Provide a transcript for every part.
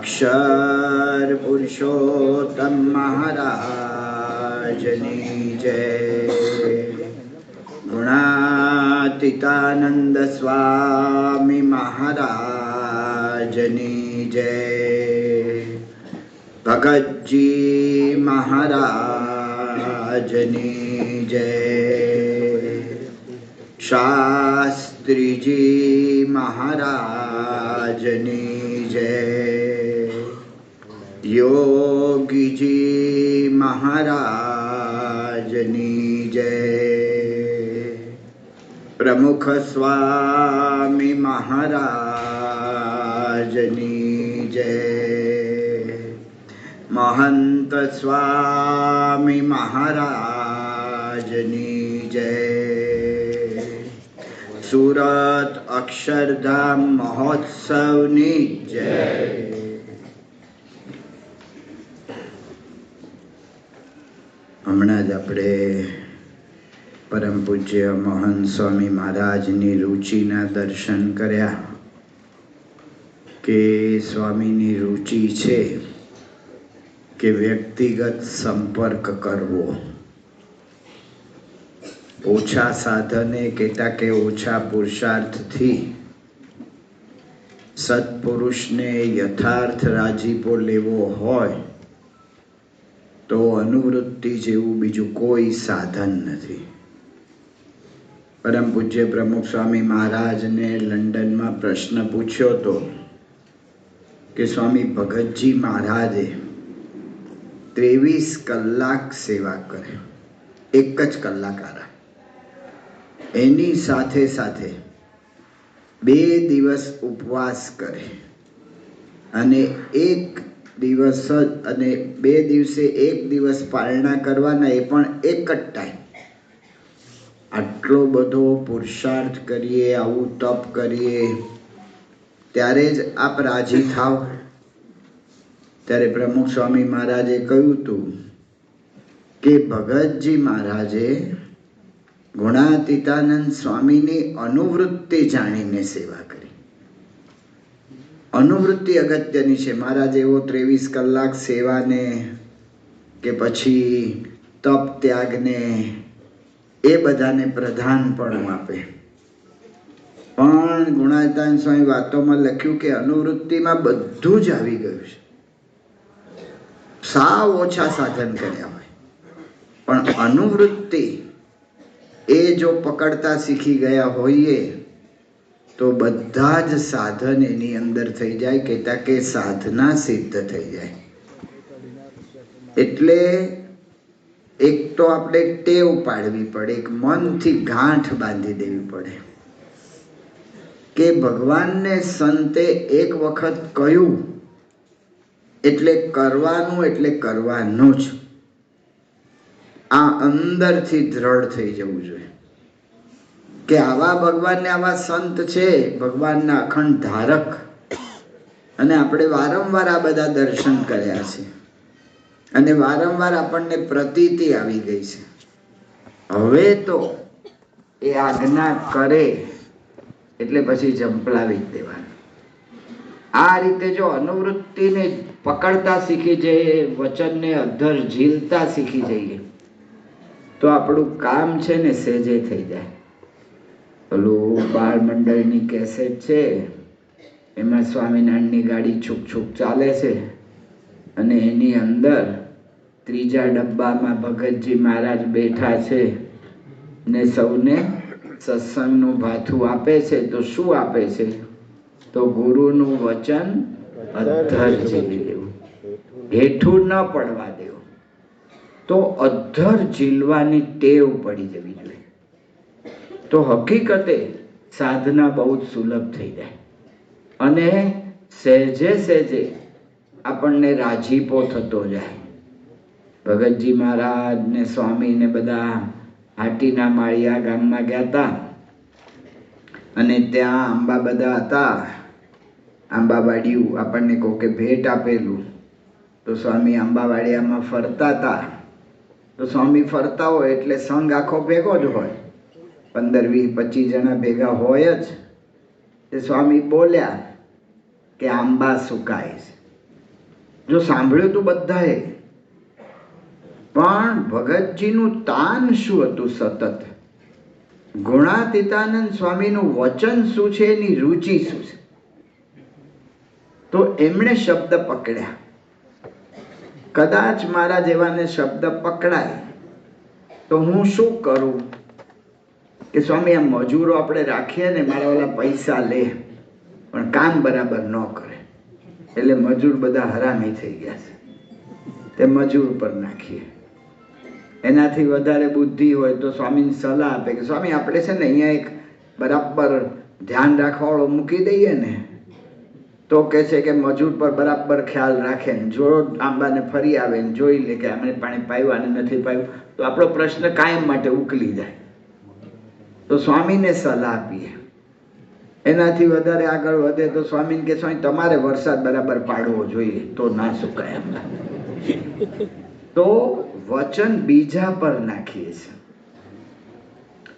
अक्षर पुरुषोत्तम महाराजनी जय। गुणातीतानंद स्वामी महाराजनी जय। भगत जी महाराजनी जय। शास्त्री जी महाराजनी जय। योगी जी महाराजनी जय। प्रमुख स्वामी महाराजनी जय। महंत स्वामी महाराजनी जय। सूरत अक्षरधाम महोत्सवनी जय। હમણાં જ આપણે પરમ પૂજ્ય મહંત સ્વામી મહારાજની રુચિના દર્શન કર્યા કે સ્વામીની રુચિ છે કે વ્યક્તિગત સંપર્ક કરવો, ઓછા સાધને કહેતા કે ઓછા પુરુષાર્થથી સત્પુરુષને યથાર્થ રાજીપો લેવો હોય તો અનુવૃત્તિ જેવું બીજું કોઈ સાધન નથી. પરમ પૂજ્ય પ્રમુખ સ્વામી મહારાજને લંડનમાં પ્રશ્ન પૂછ્યો હતો કે સ્વામી ભગતજી મહારાજે 23 કલાક સેવા કરે, એક જ કલાક આરામ, એની સાથે સાથે 2 દિવસ ઉપવાસ કરે અને એક દિવસ અને 2 દિવસે 1 દિવસ પારણા કરવાના, એ પણ એક જ ટાઈમ. આટલો બધો પુરુષાર્થ કરીએ, આવું તપ કરીએ ત્યારે જ આપ રાજી થાવ. ત્યારે પ્રમુખ સ્વામી મહારાજે કહ્યું હતું કે ભગતજી મહારાજે ગુણાતીતાનંદ સ્વામીની અનુવૃત્તિ જાણીને સેવા કરી. અનુવૃત્તિ અગત્યની છે. મહારાજ એવો 23 કલાક સેવાને કે પછી તપ ત્યાગને એ બધાને પ્રધાન પણ આપે. પણ ગુણાતીતાનંદ સ્વામી વાતોમાં લખ્યું કે અનુવૃત્તિમાં બધું જ આવી ગયું છે. સાવ ઓછા સાધન કર્યા હોય પણ અનુવૃત્તિ એ જો પકડતા શીખી ગયા હોઈએ તો બધા જ સાધન એની અંદર થઈ જાય, કહેતા કે સાધના સિદ્ધ થઈ જાય. એટલે એક તો આપણે ટેવ પાડવી પડે, એક મનથી ગાંઠ બાંધી દેવી પડે કે ભગવાનને સંતે એક વખત કહ્યું એટલે કરવાનું, એટલે કરવાનું જ. આ અંદરથી દ્રઢ થઈ જવું જોઈએ કે આવા ભગવાનને, આવા સંત છે, ભગવાનના અખંડ ધારક, અને આપણે વારંવાર આ બધા દર્શન કર્યા છે અને વારંવાર આપણને પ્રતીતિ આવી ગઈ છે. હવે તો એ આજ્ઞા કરે એટલે પછી ઝંપલાવી જ દેવાનું. આ રીતે જો અનુવૃત્તિને પકડતા શીખી જઈએ, વચનને અધર ઝીલતા શીખી જઈએ તો આપણું કામ છે ને સહેજે થઈ જાય. પેલું બાળ મંડળની કેસેટ છે એમાં સ્વામિનારાયણની ગાડી છૂક છૂક ચાલે છે અને એની અંદર 3જા ડબ્બામાં ભગતજી મહારાજ બેઠા છે ને સૌને સત્સંગનું ભાથું આપે છે. તો શું આપે છે? તો ગુરુનું વચન અધ્ધર ઝીલી દેવું, હેઠું ન પડવા દેવું. તો અધ્ધર ઝીલવાની ટેવ પડી જવી જોઈએ. તો હકીકતે સાધના બહુ જ સુલભ થઈ જાય અને સહેજે સહેજે આપણને રાજીપો થતો જાય. ભગતજી મહારાજ ને સ્વામી ને બધા હાટીના માળિયા ગામમાં ગયા હતા અને ત્યાં આંબા બધા હતા. આંબાવાડિયું આપણને કોકે ભેટ આપેલું. તો સ્વામી આંબાવાડિયામાં ફરતા હતા. તો સ્વામી ફરતા હોય એટલે સંઘ આખો ભેગો જ હોય, 15, 20, 25 જણા ભેગા હોય જ. તે સ્વામી બોલ્યા કે આંબા સુકાય છે. જો સાંભળ્યું તું બધાએ, પણ ભગતજીનું તાન શું હતું? સતત ગુણાતીતાનંદ સ્વામીનું વચન શું છે, એની રુચિ શું છે? તો એમણે શબ્દ પકડ્યા. કદાચ મારા જેવાને શબ્દ પકડાય તો હું શું કરું કે સ્વામી, આ મજૂરો આપણે રાખીએ ને, મારા ઓલા પૈસા લે પણ કામ બરાબર ન કરે, એટલે મજૂર બધા હરામી થઈ ગયા છે, તે મજૂર પર નાખીએ. એનાથી વધારે બુદ્ધિ હોય તો સ્વામીને સલાહ આપે કે સ્વામી, આપણે છે ને અહીંયા એક બરાબર ધ્યાન રાખવાવાળો મૂકી દઈએ ને, તો કે છે કે મજૂર પર બરાબર ખ્યાલ રાખે ને, જો આંબાને ફરી આવે ને જોઈ લે કે આમને પાણી પાયું આને નથી પાયું, તો આપણો પ્રશ્ન કાયમ માટે ઉકલી જાય. તો સ્વામીને સલાહ આપીએ. એનાથી વધારે આગળ વધે તો સ્વામીને કે સ્વામી, તમારે વરસાદ બરાબર પાડવો જોઈએ, તો ના સુકાય. તો વચન બીજા પર નાખીએ છીએ.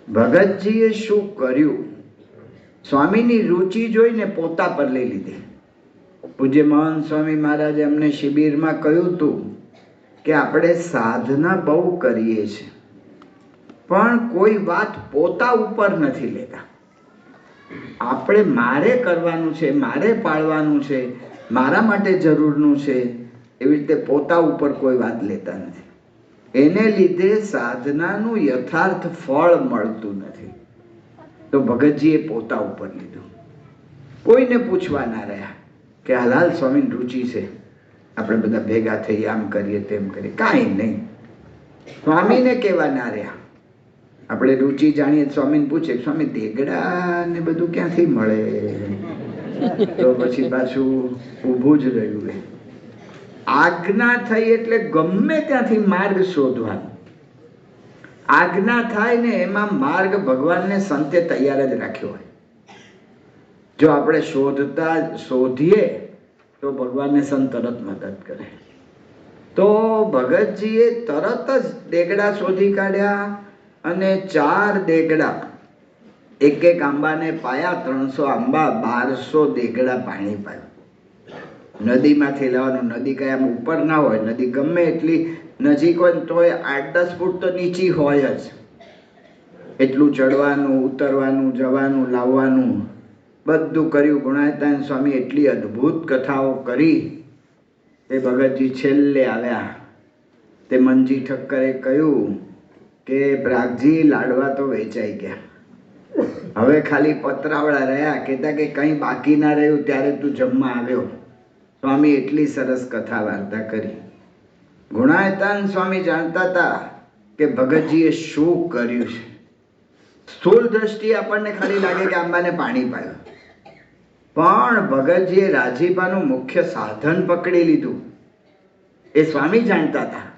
ભગતજીએ શું કર્યું? સ્વામીની રુચિ જોઈને પોતા પર લઈ લીધી. પૂજ્ય મહંત સ્વામી મહારાજે અમને શિબિરમાં કહ્યું હતું કે આપણે સાધના બહુ કરીએ છીએ, પણ કોઈ વાત પોતા ઉપર નથી લેતા. આપણે મારે કરવાનું છે, મારે પાળવાનું છે, મારા માટે જરૂરનું છે, એવી રીતે પોતા ઉપર કોઈ વાત લેતા નથી. એને લીધે સાધનાનું યથાર્થ ફળ મળતું નથી. તો ભગતજીએ પોતા ઉપર લીધું. કોઈને પૂછવા ના રહ્યા કે હલાલ સ્વામીની રુચિ છે, આપણે બધા ભેગા થઈ આમ કરીએ તેમ કરીએ, કાંઈ નહીં. સ્વામીને કહેવા ના રહ્યા. આપણે રુચિ જાણીએ, સ્વામીને પૂછે સ્વામી, દેગડા ને બધું ક્યાંથી મળે? તો પછી પાછું ઊભું જ રહ્યું. આજ્ઞા થઈ એટલે ગમે ત્યાંથી માર્ગ શોધવાનો. આજ્ઞા થાય ને એમાં માર્ગ ભગવાનને સંતે તૈયાર જ રાખ્યો હોય. જો આપણે શોધીએ તો ભગવાનને સંત તરત મદદ કરે. તો ભગતજીએ તરત જ દેગડા શોધી કાઢ્યા અને 4 દેગડા એક એક આંબાને પાયા. 300 આંબા, 1200 દેગડા પાણી પાયું. નદીમાંથી લાવવાનું. નદી કઈ આમ ઉપર ના હોય, નદી ગમે એટલી નજીક હોય તોય 8-10 ફૂટ તો નીચી હોય જ. એટલું ચડવાનું, ઉતરવાનું, જવાનું, લાવવાનું બધું કર્યું. ગુણાતીતાનંદ સ્વામી એટલી અદ્ભુત કથાઓ કરી. તે ભગતજી છેલ્લે આવ્યા. તે મનજી ઠક્કરે કહ્યું કે પ્રાગજી, લાડવા તો વેચાઈ ગયા, હવે ખાલી પતરાવડા રહ્યા. કહેતા કે કંઈ બાકી ના રહ્યું ત્યારે તું જમવા આવ્યો. સ્વામી એટલી સરસ કથા વાર્તા કરી. ગુણાતીતાનંદ સ્વામી જાણતા હતા કે ભગતજીએ શું કર્યું છે. સ્થૂળ દ્રષ્ટિએ આપણને ખાલી લાગે કે આંબાને પાણી પાયું, પણ ભગતજીએ રાજીપાનું મુખ્ય સાધન પકડી લીધું. એ સ્વામી જાણતા હતા.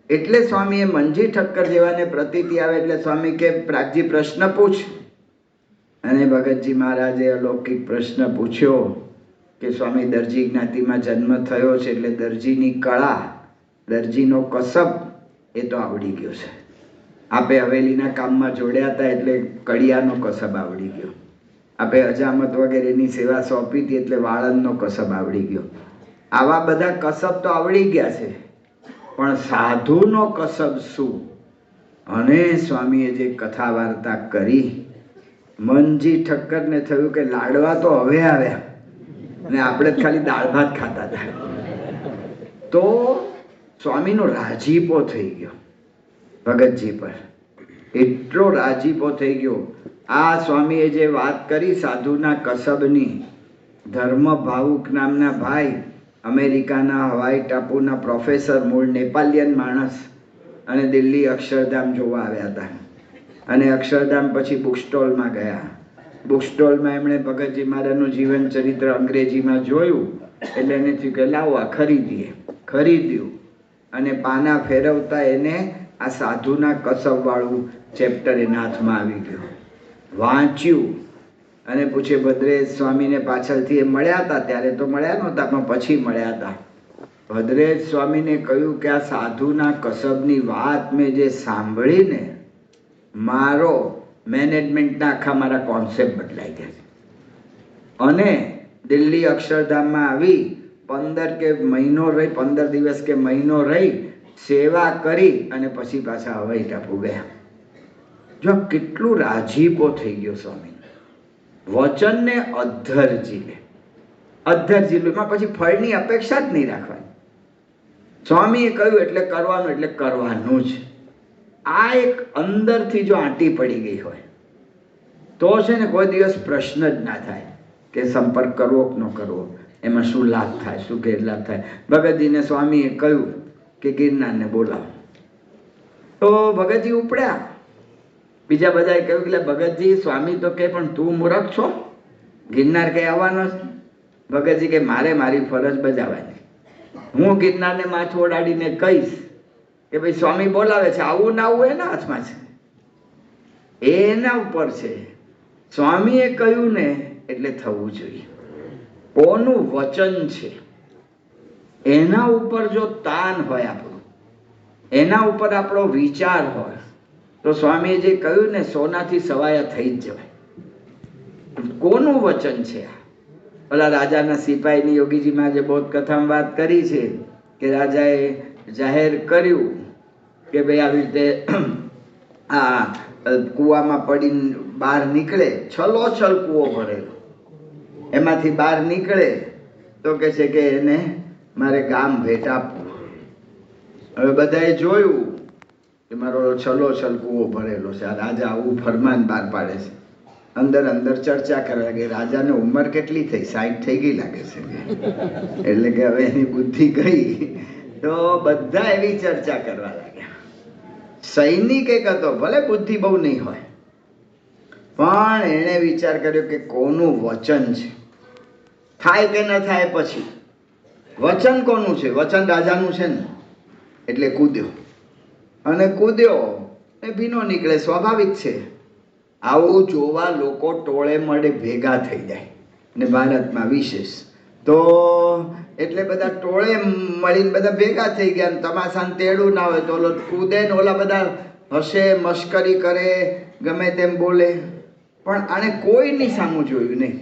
એટલે સ્વામીએ મનજી ઠક્કર જેવાને પ્રતીતિ આવે એટલે સ્વામી કે પ્રાગજી પ્રશ્ન પૂછ. અને ભગતજી મહારાજે અલૌકિક પ્રશ્ન પૂછ્યો કે સ્વામી, દરજી જ્ઞાતિમાં જન્મ થયો છે એટલે દરજીની કળા, દરજીનો કસબ એ તો આવડી ગયો છે. આપે હવેલીના કામમાં જોડ્યા હતા એટલે કડિયાનો કસબ આવડી ગયો. આપે હજામત વગેરેની સેવા સોંપી હતી એટલે વાળંદનો કસબ આવડી ગયો. આવા બધા કસબ તો આવડી ગયા છે, પણ સાધુનો કસબ શું? અને સ્વામીએ જે કથા વાર્તા કરી, મનજી ઠક્કરને થયું કે લાડવા તો હવે આવ્યા અને આપણે ખાલી દાળ ભાત ખાતા હતા. તો સ્વામીનો રાજીપો થઈ ગયો ભગતજી પર. એટલો રાજીપો થઈ ગયો. આ સ્વામીએ જે વાત કરી સાધુના કસબની, ધર્મ ભાવુક નામના ભાઈ, અમેરિકાના હવાઈ ટાપુના પ્રોફેસર, મૂળ નેપાલિયન માણસ, અને દિલ્હી અક્ષરધામ જોવા આવ્યા હતા. અને અક્ષરધામ પછી બુક સ્ટોલમાં ગયા. બુક સ્ટોલમાં એમણે ભગતજી મહારાજનું જીવન ચરિત્ર અંગ્રેજીમાં જોયું એટલે એને થયું કે લાવો આ ખરીદીએ. ખરીદ્યું અને પાના ફેરવતા એને આ સાધુના કસબવાળું ચેપ્ટર એના હાથમાં આવી ગયું. વાંચ્યું અને પૂછે ભદ્રેશ સ્વામીને પાછળથી એ મળ્યા હતા, ત્યારે તો મળ્યા નહોતા પણ પછી મળ્યા હતા. ભદ્રેશ સ્વામીને કહ્યું કે આ સાધુના કસબની વાત મેં જે સાંભળીને મારો મેનેજમેન્ટના આખા મારા કોન્સેપ્ટ બદલાઈ ગયા છે. અને દિલ્હી અક્ષરધામમાં આવી 15 કે મહિનો રહી, 15 દિવસ કે મહિનો રહી સેવા કરી અને પછી પાછા હવાઈ ટાપુ ગયા. જો કેટલું રાજીપો થઈ ગયો સ્વામી. વચનને અધ્ધર જીલે, અધ્ધર જીલમાં પછી ફળની અપેક્ષા જ નહીં રાખવાની. સ્વામીએ કહ્યું એટલે કરવાનું, એટલે કરવાનું જ. આ એક અંદરથી જો આંટી પડી ગઈ હોય તો છે ને કોઈ દિવસ પ્રશ્ન જ ના થાય કે સંપર્ક કરવો કે ન કરવો, એમાં શું લાભ થાય, શું ગેરલાભ થાય. ભગતજીને સ્વામીએ કહ્યું કે ગિરનારને બોલાવો, તો ભગતજી ઉપડ્યા. બીજા બધાએ કહ્યું કે ભગતજી સ્વામી તો કે પણ તું મૂર્ખ છો, ગિરનાર કઈ આવવાનો છે? ભગતજી કે મારે મારી ફરજ બજાવવાની, હું ગિરનારને માથું ઓડાડીને કહીશ કે ભાઈ સ્વામી બોલાવે છે, આવું ના આવું એના હાથમાં છે, એના ઉપર છે. સ્વામીએ કહ્યું ને એટલે થવું જોઈએ. કોનું વચન છે એના ઉપર જો તાન હોય આપણું, એના ઉપર આપણો વિચાર હોય તો સ્વામીએ જે કહ્યું ને સોનાથી સવાયા થઈ જ જવાય. કોનું વચન છે આ? ઓલા રાજાના સિપાહીની યોગીજીમાં જે બોધ કથામાં વાત કરી છે કે રાજાએ જાહેર કર્યું કે ભાઈ આવી રીતે આ કૂવામાં પડીને બહાર નીકળે, છલોછલ કૂવો ભરેલો, એમાંથી બહાર નીકળે તો કે છે કે એને મારે ગામ ભેટ આપવું. હવે બધાએ જોયું કે મારો છલોછલ કૂવો ભરેલો છે, આ રાજા આવું ફરમાન બહાર પાડે છે. અંદર અંદર ચર્ચા કરવા લાગે, રાજાને ઉંમર કેટલી થઈ? 60 થઈ ગઈ લાગે છે, એટલે કે હવે એની બુદ્ધિ ગઈ. તો બધા એવી ચર્ચા કરવા લાગ્યા. સૈનિક એક હતો, ભલે બુદ્ધિ બહુ નહીં હોય, પણ એણે વિચાર કર્યો કે કોનું વચન છે, થાય કે ન થાય પછી. વચન કોનું છે? વચન રાજાનું છે ને. એટલે કૂદ્યો, અને કૂદ્યો એ ભીનો નીકળે, સ્વાભાવિક છે. આવું જોવા લોકો ટોળે મળે ભેગા થઈ જાય, ને ભારતમાં વિશેષ તો એટલે બધા ટોળે મળીને બધા ભેગા થઈ ગયા. તમાશાને તેડું ના હોય તો ઓલો કૂદે ને ઓલા બધા હસે, મશ્કરી કરે, ગમે તેમ બોલે, પણ આને કોઈની સામું જોયું નહીં.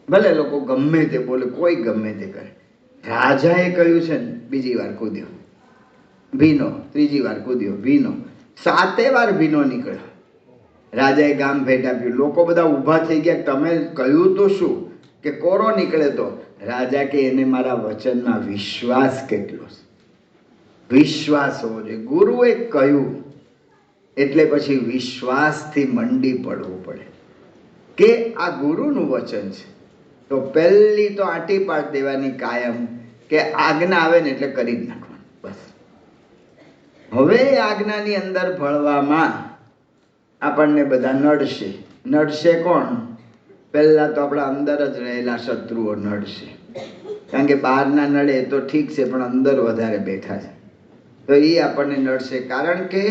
ભલે લોકો ગમે તે બોલે, કોઈ ગમે તે કરે. રાજાએ કહ્યું છે ને, બીજી વાર કૂદ્યો ભીનો, ત્રીજી વાર કૂદ્યો ભીનો, 7 વાર ભીનો નીકળ્યો. રાજાએ ગામ ભેટ આપ્યું. લોકો બધા ઊભા થઈ ગયા, તમે કહ્યું તો શું કે કોરો નીકળે? તો રાજા કે એને મારા વચનમાં વિશ્વાસ કેટલો છે, વિશ્વાસ હોવો જોઈએ. ગુરુએ કહ્યું એટલે પછી વિશ્વાસથી મંડી પડવું પડે કે આ ગુરુનું વચન છે. તો પહેલી તો આંટી પાડ દેવાની કાયમ કે આજ્ઞા આવે ને એટલે કરી જ નાખવાનું, બસ. હવે આજ્ઞાની અંદર ભળવામાં આપણને બધા નડશે. નડશે કોણ? પહેલાં તો આપણા અંદર જ રહેલા શત્રુઓ નડશે, કારણ કે બહારના નડે તો ઠીક છે, પણ અંદર વધારે બેઠા છે તો એ આપણને નડશે. કારણ કે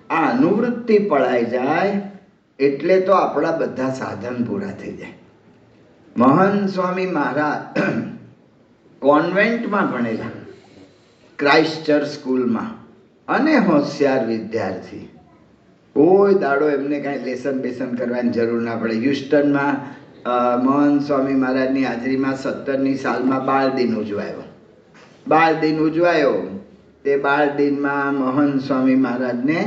આ અનુવૃત્તિ પળાઈ જાય એટલે તો આપણા બધા સાધન પૂરા થઈ જાય. મહંત સ્વામી મહારાજ કોન્વેન્ટમાં ભણેલા, ક્રાઇસ્ટ ચર્ચ સ્કૂલમાં, અને હોશિયાર વિદ્યાર્થી. કોઈ દાડો એમને કાંઈ લેસન બેસન કરવાની જરૂર ના પડે. હ્યુસ્ટનમાં મહંત સ્વામી મહારાજની હાજરીમાં 17ની સાલમાં બાળ દિન ઉજવાયો. બાળ દિન ઉજવાયો તે બાળ દિનમાં મહંત સ્વામી મહારાજને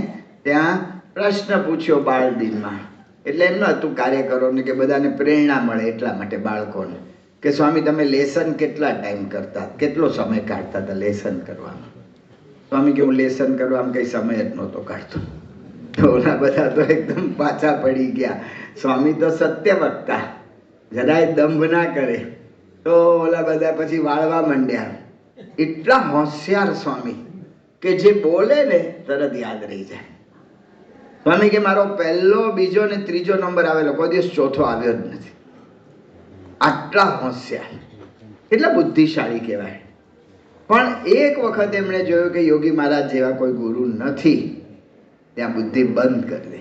ત્યાં પ્રશ્ન પૂછ્યો બાળ દિનમાં. એટલે એમ ન હતું કાર્યકરોને કે બધાને પ્રેરણા મળે એટલા માટે બાળકોને કે સ્વામી તમે લેસન કેટલા ટાઈમ કરતા, કેટલો સમય કાઢતા હતા લેસન કરવામાં? સ્વામી કે હું લેસન કરવામાં કંઈ સમય જ નહોતો કાઢતો. તો ઓલા બધા તો એકદમ પાછા પડી ગયા. સ્વામી તો સત્ય વક્તા, જરાય દંભ ના કરે. તો ઓલા બધા પછી વાળવા માંડ્યા. એટલા હોશિયાર સ્વામી કે જે બોલે ને તરત યાદ રહી જાય. સ્વામી કે મારો પહેલો, બીજો ને ત્રીજો નંબર આવેલો, કોઈ દિવસ ચોથો આવ્યો જ નથી. આટલા હોશિયાર, એટલા બુદ્ધિશાળી કહેવાય. પણ એક વખત એમણે જોયું કે યોગી મહારાજ જેવા કોઈ ગુરુ નથી, ત્યાં બુદ્ધિ બંધ કરી દે.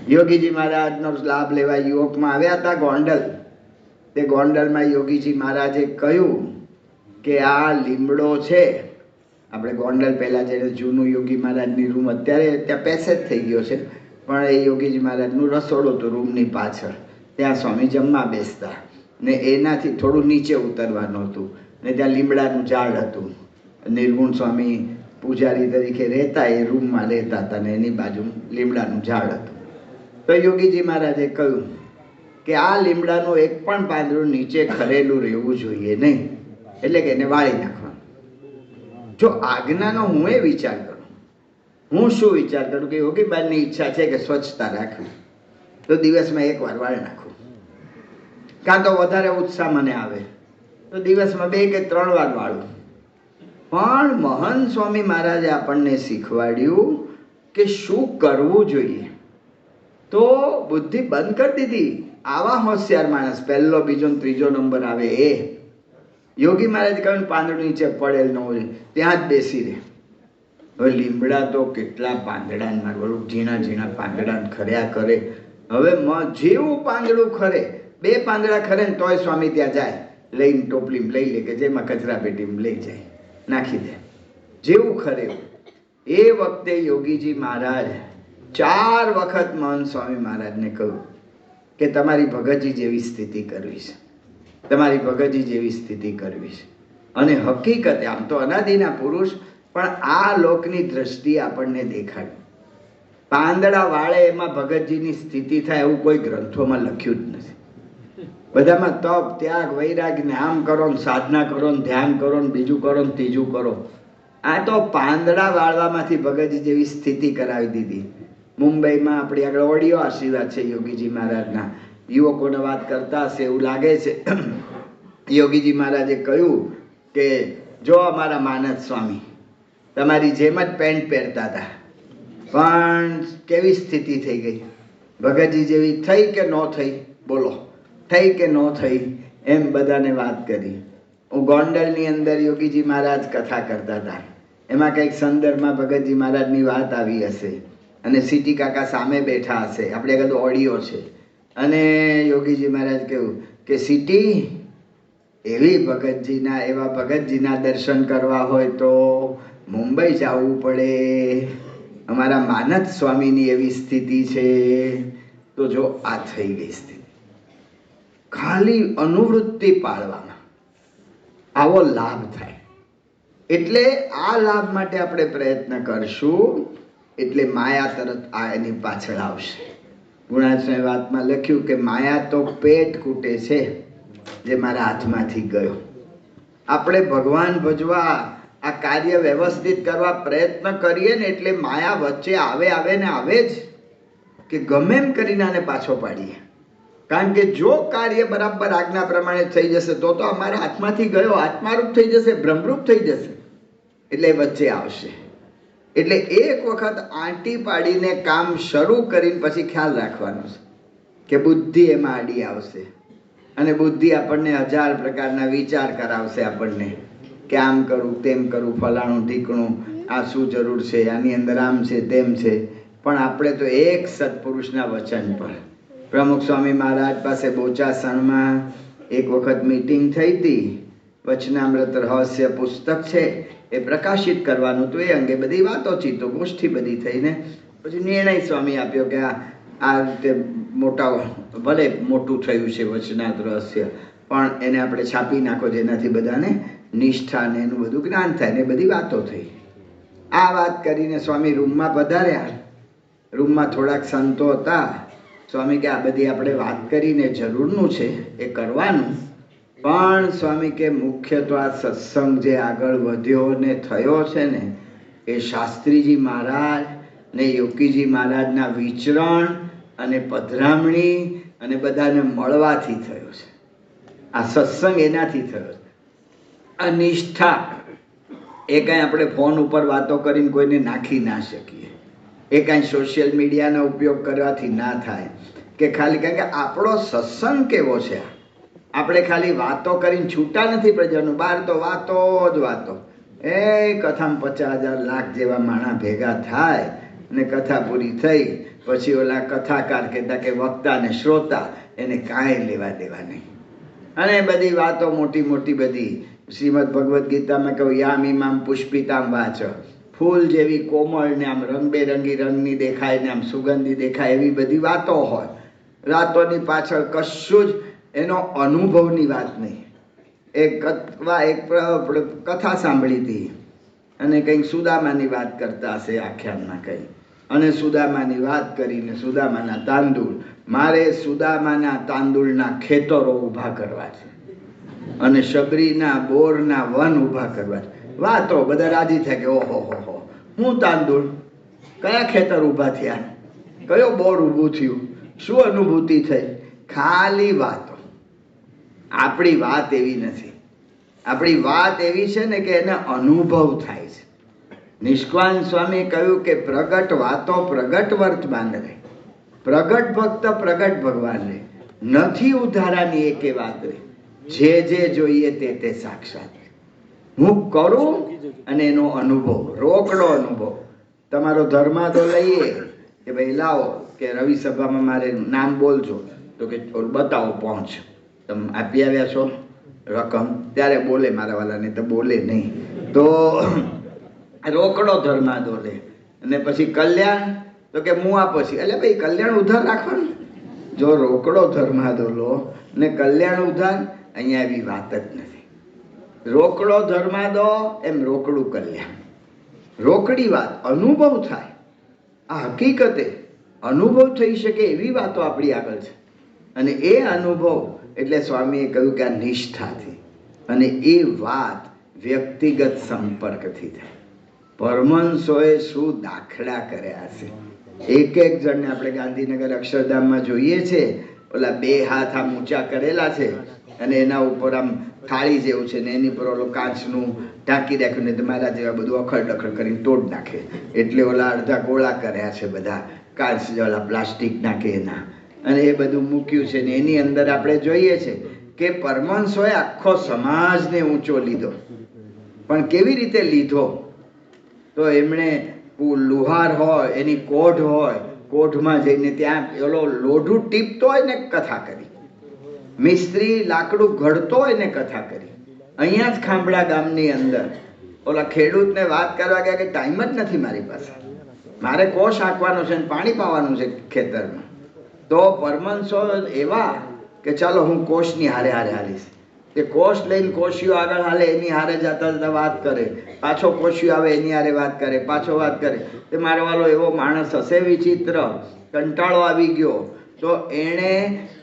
યોગીજી મહારાજનો લાભ લેવા યુવકમાં આવ્યા હતા ગોંડલ. તે ગોંડલમાં યોગીજી મહારાજે કહ્યું કે આ લીમડો છે, આપણે ગોંડલ પહેલાં જેને જૂનું યોગી મહારાજની રૂમ, અત્યારે ત્યાં પેસેજ થઈ ગયો છે, પણ એ યોગીજી મહારાજનું રસોડું હતું રૂમની પાછળ, ત્યાં સ્વામી જમવા બેસતા. ને એનાથી થોડું નીચે ઉતરવાનું હતું ને ત્યાં લીમડાનું ઝાડ હતું. નિર્ગુણ સ્વામી પૂજારી તરીકે રહેતા, એ રૂમમાં રહેતા હતા ને એની બાજુ લીમડાનું ઝાડ હતું. તો યોગીજી મહારાજે કહ્યું કે આ લીમડાનું એક પણ પાંદડું નીચે ખરેલું રહેવું જોઈએ નહીં, એટલે કે એને વાળી નાખવાનું. જો આજ્ઞાનો હું એ વિચાર કરું, હું શું વિચાર કરું કે યોગીબાની ઈચ્છા છે કે સ્વચ્છતા રાખવી, તો દિવસમાં એકવાર વાળી નાખું. કાં તો વધારે ઉત્સાહ મને આવે તો દિવસમાં 2 કે 3 વાર વાળું. પણ મહંત સ્વામી મહારાજે આપણને શીખવાડ્યું કે શું કરવું જોઈએ. તો બુદ્ધિ બંધ કરી દીધી. આવા હોશિયાર માણસ 1લો, 2જો, 3જો નંબર આવે એ યોગી મહારાજ કહ્યું પાંદડું નીચે પડેલ ન હોય ત્યાં જ બેસી રહે. હવે લીમડા તો કેટલા પાંદડા મારવાનું, ઝીણા ઝીણા પાંદડા ખર્યા કરે. હવે જેવું પાંદડું ખરે, 2 પાંદડા ખરે ને તોય સ્વામી ત્યાં જાય, લઈને ટોપલીમાં લઈ લે કે જેમાં કચરા પેટીમાં લઈ જાય, નાખી દે, જેવું ખરે. એ વખતે યોગીજી મહારાજ 4 વખત મહંત સ્વામી મહારાજને કહ્યું કે તમારી ભગતજી જેવી સ્થિતિ કરવી છે, તમારી ભગતજી જેવી સ્થિતિ કરવી છે. અને હકીકતે આમ તો અનાદિના પુરુષ, પણ આ લોકની દ્રષ્ટિ આપણને દેખાડી. પાંદડા વાળે એમાં ભગતજીની સ્થિતિ થાય એવું કોઈ ગ્રંથોમાં લખ્યું જ નથી. બધામાં તપ, ત્યાગ, વૈરાગ ને આમ કરો ને સાધના કરો ને ધ્યાન કરો ને બીજું કરો ને ત્રીજું કરો. આ તો પાંદડા વાળવામાંથી ભગતજી જેવી સ્થિતિ કરાવી દીધી. મુંબઈમાં આપણી આગળ ઓડિયો આશીર્વાદ છે યોગીજી મહારાજના. યુવકોને વાત કરતા હશે એવું લાગે છે. યોગીજી મહારાજે કહ્યું કે જો અમારા માનદ સ્વામી તમારી જેમ જ પેન્ટ પહેરતા હતા, પણ કેવી સ્થિતિ થઈ ગઈ, ભગતજી જેવી થઈ કે ન થઈ? બોલો, થઈ કે ન થઈ? એમ બધાને વાત કરી. હું ગોંડલની અંદર યોગીજી મહારાજ કથા કરતા હતા, એમાં કંઈક સંદર્ભમાં ભગતજી મહારાજની વાત આવી હશે અને સિટી કાકા સામે બેઠા હશે, આપણે કદું ઓડિયો છે. અને યોગીજી મહારાજ કહ્યું કે સિટી, એવી ભગતજીના, એવા ભગતજીના દર્શન કરવા હોય તો મુંબઈ જવું પડે. અમારા માનદ સ્વામીની એવી સ્થિતિ છે. તો જો આ થઈ ગઈ સ્થિતિ, ખાલી અનુવૃત્તિ પાળવામાં આવો લાભ થાય. એટલે આ લાભ માટે આપણે પ્રયત્ન કરશું એટલે માયા તરત આ એની પાછળ આવશે. ગુણાશ્રય વાતમાં લખ્યું કે માયા તો પેટ કૂટે છે જે મારા હાથમાંથી ગયો. આપણે ભગવાન ભજવા, આ કાર્ય વ્યવસ્થિત કરવા પ્રયત્ન કરીએ ને એટલે માયા વચ્ચે આવે ને આવે જ, કે ગમે એમ કરીને આને પાછો પાડીએ. કારણ કે જો કાર્ય બરાબર આજ્ઞા પ્રમાણે થઈ જશે તો અમારા હાથમાંથી ગયો આત્મારૂપ થઈ જશે, બ્રહ્મરૂપ થઈ જશે, એટલે વચ્ચે આવશે. એટલે એક વખત આંટી પાડીને કામ શરૂ કરીને પછી ખ્યાલ રાખવાનો છે કે બુદ્ધિ એમાં આડી આવશે અને બુદ્ધિ આપણને 1000 પ્રકારના વિચાર કરાવશે આપણને કે આમ કરું, તેમ કરું, ફલાણું ઢીકણું, આ શું જરૂર છે, આની અંદર આમ છે, તેમ છે. પણ આપણે તો એક સત્પુરુષના વચન પર. પ્રમુખ સ્વામી મહારાજ પાસે બોચાસણમાં એક વખત મીટિંગ થઈ હતી. વચનામૃત રહસ્ય પુસ્તક છે એ પ્રકાશિત કરવાનું તો એ અંગે બધી વાતોચીતો ગોષ્ઠી બધી થઈને પછી નિર્ણય સ્વામી આપ્યો કે આ રીતે ભલે મોટું થયું છે વચનામૃત રહસ્ય, પણ એને આપણે છાપી નાખો જેનાથી બધાને નિષ્ઠા ને એનું બધું જ્ઞાન થાય ને બધી વાતો થઈ. આ વાત કરીને સ્વામી રૂમમાં પધાર્યા. રૂમમાં થોડાક સંતો હતા. સ્વામી કે આ બધી આપણે વાત કરીને જરૂરનું છે એ કરવાનું, પણ સ્વામી કે મુખ્ય તો આ સત્સંગ જે આગળ વધ્યો ને થયો છે ને એ શાસ્ત્રીજી મહારાજ ને યોગીજી મહારાજના વિચરણ અને પધરામણી અને બધાને મળવાથી થયો છે. આ સત્સંગ એનાથી થયો છે. આ નિષ્ઠા એ કાંઈ આપણે ફોન ઉપર વાતો કરીને કોઈને નાખી ના શકીએ, એ કાંઈ સોશિયલ મીડિયાનો ઉપયોગ કરવાથી ના થાય કે ખાલી, કારણ કે આપણો સત્સંગ કેવો છે, આપણે ખાલી વાતો કરીને છૂટા નથી પ્રજાનું, બહાર તો વાતો જ વાતો. એ કથામાં 50,000 લાખ જેવા માણા ભેગા થાય ને કથા પૂરી થઈ પછી ઓલા કથાકાર કહેતા કે વક્તા ને શ્રોતા એને કાંઈ લેવા દેવા નહીં. અને બધી વાતો મોટી મોટી બધી. શ્રીમદ ભગવદ્ ગીતામાં કહું યામ ઇમામ પુષ્પિતામ વાચ, ફૂલ જેવી કોમળ ને આમ રંગબેરંગી રંગની દેખાય ને આમ સુગંધી દેખાય એવી બધી વાતો હોય. રાતોની પાછળ કશું જ એનો અનુભવની વાત નહીં. એક કથા સાંભળી હતી અને કંઈક સુદામાની વાત કરતા હશે આખ્યાનમાં કંઈ, અને સુદામાની વાત કરીને સુદામાના તાંદુળ, મારે સુદામાના તાંદુળના ખેતરો ઊભા કરવા છે અને શબરીના બોરના વન ઊભા કરવા છે. વાતો બધા રાજી થાય કે ઓહો હો, હું તાંદુળ, કયા ખેતર ઊભા થયા, કયો બોર ઊભું થયું, શું અનુભૂતિ થઈ? ખાલી વાતો. આપણી વાત એવી નથી. આપણી વાત એવી છે ને કે એને અનુભવ થાય છે. નિષ્કાન સ્વામીએ કહ્યું કે પ્રગટ વાતો પ્રગટ વર્તમાન રહે, પ્રગટ ભક્ત પ્રગટ ભગવાન રહે, નથી ઉધારાની એકે વાત રહે, જે જે જોઈએ તે સાક્ષાત. હું કરું અને એનો અનુભવ, રોકડો અનુભવ. તમારો ધર્માદો લઈએ કે ભાઈ લાવો કે રવિ સભામાં મારે નામ બોલજો, તો કે બતાવો પહોંચ, તમે આપી આવ્યા છો રકમ, ત્યારે બોલે મારા વાલાને, તો બોલે નહીં. તો રોકડો ધર્માદો લે. અને પછી કલ્યાણ, તો કે હું આપો છું. એટલે ભાઈ કલ્યાણ ઉધાર રાખવાનું. જો રોકડો ધર્માદો લો ને કલ્યાણ ઉધાર, અહીંયા એવી વાત જ નથી. રોકડો ધર્માદો એમ રોકડું કલ્યાણ. રોકડી વાત અનુભવ થાય. આ હકીકતે અનુભવ થઈ શકે એવી વાતો આપણી આગળ છે. અને એ અનુભવ એટલે સ્વામીએ કહ્યું કે આ નિષ્ઠાથી, અને એ વાત વ્યક્તિગત સંપર્કથી થાય. પરમહંસોએ શું દાખલા કર્યા છે. એક એક જણને આપણે ગાંધીનગર અક્ષરધામમાં જોઈએ છે, ઓલા બે હાથ આમ ઊંચા કરેલા છે અને એના ઉપર આમ થાળી જેવું છે ને એની પર ઓલો કાચનું ઢાંકી રાખ્યું ને તમારા જેવા બધું અખડ ડખડ કરીને તોડ નાખે. એટલે ઓલા અડધા ગોળા કર્યા છે બધા કાચ ઓલા પ્લાસ્ટિક નાખે એના, અને એ બધું મૂક્યું છે ને એની અંદર આપણે જોઈએ છે કે પરમહંસોએ આખો સમાજને ઊંચો લીધો. પણ કેવી રીતે લીધો? તો એમણે લુહાર હોય, એની કોઢ હોય, કોઢમાં જઈને ત્યાં ઓલો લોઢું ટીપતો હોય ને કથા કરી, મિસ્ત્રી લાકડું ઘડતો હોય ને કથા કરી. અહીંયા જ ખાંભળા ગામની અંદર ઓલા ખેડૂતને વાત કરવા ગયા કે ટાઈમ જ નથી મારી પાસે, મારે કોષ હાંકવાનો છે ને પાણી પાવાનું છે ખેતરમાં. તો પરમહંસો એવા કે ચાલો હું કોષની હારે હાલીશ. એ કોષ લઈને કોશીઓ આગળ હાલે, એની હારે જતા જતા વાત કરે, પાછો કોશીઓ આવે એની હારે વાત કરે, પાછો વાત કરે. તે મારો વાલો એવો માણસ હશે વિચિત્ર, કંટાળો આવી ગયો તો એણે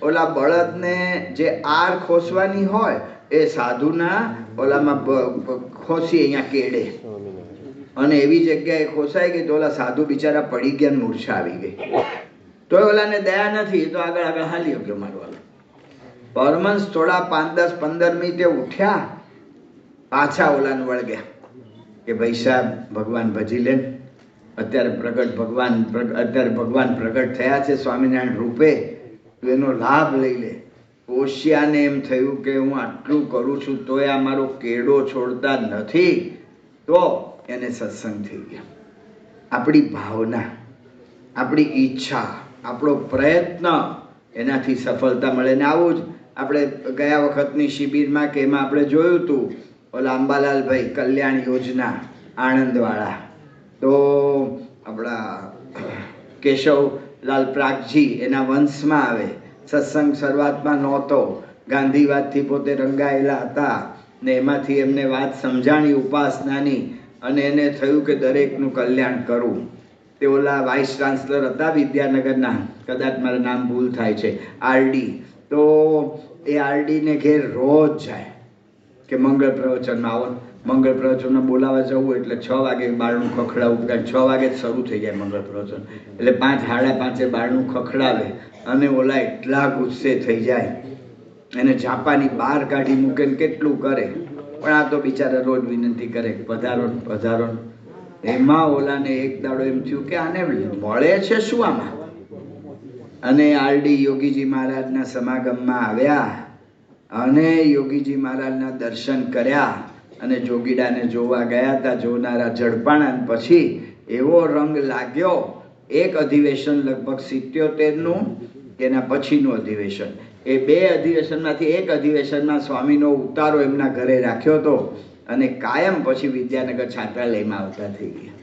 ઓલા બળદને જે આર ખોસવાની હોય એ સાધુના ઓલામાં ખોસી અહીંયા કેડે, અને એવી જગ્યાએ ખોસાઈ ગઈ તો ઓલા સાધુ બિચારા પડી ગયા, મૂર્છા આવી ગઈ. તો ઓલાને દયા નથી, તો આગળ આગળ હાલી ગયો મારો વાલો. પરમહંસ થોડા 5-10-15 મિનિટે ઉઠ્યા, પાછા ઓલાને વળગ્યા કે ભાઈ સાહેબ ભગવાન ભજી લે, અત્યારે ભગવાન પ્રગટ થયા છે સ્વામિનારાયણ રૂપે, તું એનો લાભ લઈ લે. ઓશિયાને એમ થયું કે હું આટલું કરું છું તોય આ મારો કેડો છોડતા નથી, તો એને સત્સંગ થઈ ગયા. આપણી ભાવના, આપણી ઈચ્છા, આપણો પ્રયત્ન, એનાથી સફળતા મળે. ને આવું જ આપણે ગયા વખતની શિબિરમાં કે એમાં આપણે જોયું હતું, ઓલા અંબાલાલભાઈ કલ્યાણ યોજના આણંદવાળા, તો આપણા કેશવલાલ પ્રાગજી એના વંશમાં આવે. સત્સંગ શરૂઆતમાં નહોતો, ગાંધીવાદથી પોતે રંગાયેલા હતા ને એમાંથી એમને વાત સમજાણી ઉપાસનાની, અને એને થયું કે દરેકનું કલ્યાણ કરવું. તે ઓલા વાઇસ ચાન્સલર હતા વિદ્યાનગરના, કદાચ મારું નામ ભૂલ થાય છે, આરડી. તો એ આરડીને ઘેર રોજ જાય કે મંગળ પ્રવચનમાં આવો, મંગળ પ્રવચનમાં બોલાવા જવું એટલે 6 વાગે બારણું ખખડાવવું, 6 વાગે જ શરૂ થઈ જાય મંગળ પ્રવચન, એટલે 5-5:30 બારણું ખખડાવે. અને ઓલા એટલા ગુસ્સે થઈ જાય, એને જાપાની બહાર કાઢી મૂકે ને કેટલું કરે, પણ આ તો બિચારા રોજ વિનંતી કરે પધારો પધારો. એમાં ઓલાને એક દાડો એમ થયું કે આને મળે છે શું આમાં, અને આરડી યોગીજી મહારાજના સમાગમમાં આવ્યા અને યોગીજી મહારાજના દર્શન કર્યા અને જોગીડાને જોવા ગયા હતા. જોનારા ઝડપાણા. પછી એવો રંગ લાગ્યો. એક અધિવેશન લગભગ 77નું, એના પછીનું અધિવેશન, એ 2 અધિવેશનમાંથી એક અધિવેશનમાં સ્વામીનો ઉતારો એમના ઘરે રાખ્યો હતો અને કાયમ પછી વિદ્યાનગર છાત્રાલયમાં આવતા થઈ ગયા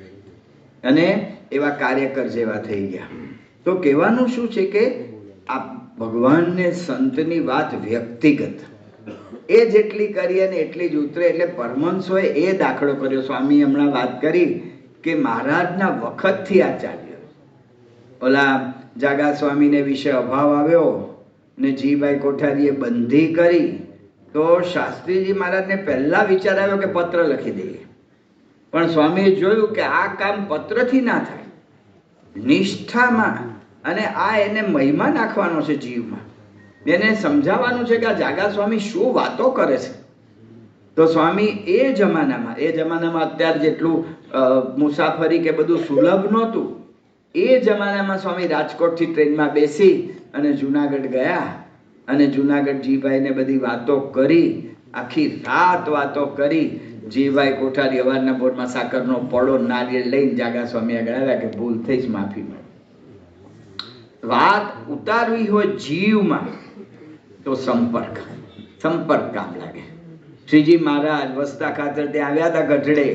અને એવા કાર્યકર જેવા થઈ ગયા. તો કહેવાનું શું છે કે આ ભગવાનને સંતની વાત વ્યક્તિગત એ જેટલી કરીએ ને એટલી જ ઉતરે. એટલે પરમહંસોએ એ દાખલો કર્યો. સ્વામી હમણાં વાત કરી કે મહારાજના વખતથી આ ચાલ્યો. ઓલા જાગા સ્વામીને વિશે અભાવ આવ્યો ને જીભાઈ કોઠારીએ બંધી કરી તો શાસ્ત્રીજી મહારાજને પહેલા વિચાર આવ્યો કે પત્ર લખી દઈએ. પણ સ્વામીએ જોયું કે આ કામ પત્રથી ના થાય, નિષ્ઠામાં. અને આ એને મહિમા નાખવાનો છે જીવમાં, એને સમજાવવાનું છે કે આ જાગા સ્વામી શું વાતો કરે છે. તો સ્વામી એ જમાનામાં અત્યારે જેટલું મુસાફરી કે બધું સુલભ નહોતું. એ જમાનામાં સ્વામી રાજકોટથી ટ્રેનમાં બેસી અને જુનાગઢ ગયા અને જુનાગઢ જીભાઈને બધી વાતો કરી, આખી રાત વાતો કરી. જીભાઈ કોઠારી અવારના બોરમાં સાકરનો પડો નારિયેળ લઈને જાગા સ્વામી આગળ આવ્યા કે ભૂલ થઈ જ માફી મળે. વાત ઉતારવી હોય જીવમાં તો સંપર્ક કામ લાગે. શ્રીજી મહારાજ વસ્તા ખાતર ત્યાં આવ્યા હતા ગઢડે,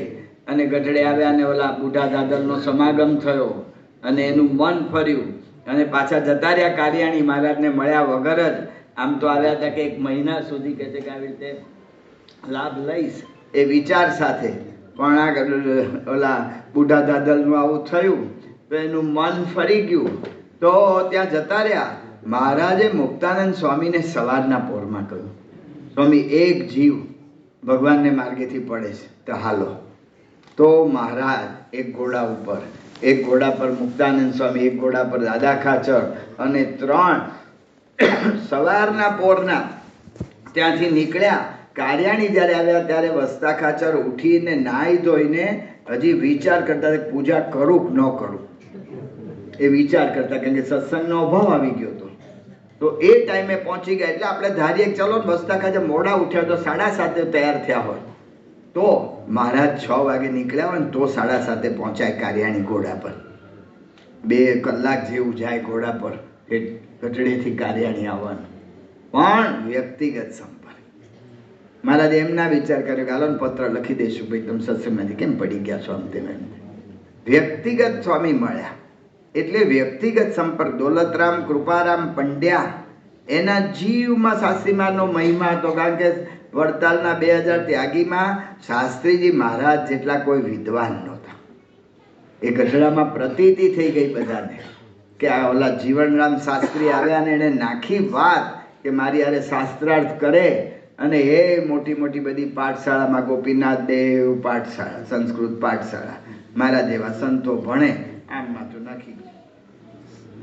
અને ગઢડે આવ્યા અને ઓલા બુઢા દાદરનો સમાગમ થયો અને એનું મન ફર્યું અને પાછા જતા રહ્યા કારિયાણી. મહારાજને મળ્યા વગર જ આમ તો આવ્યા હતા કે 1 મહિના સુધી કે છે કે આવી રીતે લાભ લઈશ એ વિચાર સાથે. પણ આ ઓલા બુઢા દાદરનું આવું થયું તો એનું મન ફરી ગયું. તો ત્યાં જતા રહ્યા. મહારાજે મુક્તાનંદ સ્વામીને સવારના પોરમાં કહ્યું, સ્વામી એક જીવ ભગવાનને માર્ગેથી પડે છે તો હાલો. તો મહારાજ એક ઘોડા પર મુક્તાનંદ સ્વામી, એક ઘોડા પર દાદા ખાચર, અને 3 સવારના પોરના ત્યાંથી નીકળ્યા. કારિયાણી જ્યારે આવ્યા ત્યારે વસ્તા ખાચર ઉઠીને નાહી ધોઈને હજી વિચાર કરતા પૂજા કરું કે ન કરું, એ વિચાર કરતા, કારણ કે સત્સંગનો અભાવ આવી ગયો હતો. તો એ ટાઈમે પહોંચી ગયા. એટલે આપણે ધારીએ ચલો વસ્તા ખાચર મોડા ઉઠ્યા તો 7:30 તૈયાર થયા હોય તો મહારાજ 6 વાગે નીકળ્યા હોય ને તો 7:30 પહોંચાય કારિયાણી ઘોડા પર. 2 કલાક જેવું જાય ઘોડા પર એ ગઢડેથી કારિયાણી આવવાનું. પણ વ્યક્તિગત સંપર્ક. મહારાજે એમના વિચાર કર્યો કે હાલો પત્ર લખી દઈશું, ભાઈ તમે સત્સંગમાંથી કેમ પડી ગયા છો આમ તેમ. વ્યક્તિગત સ્વામી મળ્યા એટલે વ્યક્તિગત સંપર્ક. દોલતરામ કૃપારામ પંડ્યા એના જીવમાં શાસ્ત્રીમાનો મહિમા હતો. કારણ કે વડતાલના 2000 ત્યાગીમાં શાસ્ત્રીજી મહારાજ જેટલા કોઈ વિદ્વાન નહોતા. એ ગઢડામાં પ્રતીતિ થઈ ગઈ બધાને કે આ ઓલા જીવનરામ શાસ્ત્રી આવ્યા ને એને નાખી વાત કે મારી હારે શાસ્ત્રાર્થ કરે. અને એ મોટી મોટી બધી પાઠશાળામાં ગોપીનાથ દેવ પાઠશાળા, સંસ્કૃત પાઠશાળા, મારા જેવા સંતો ભણે આમમાં તો નાખી ગયા.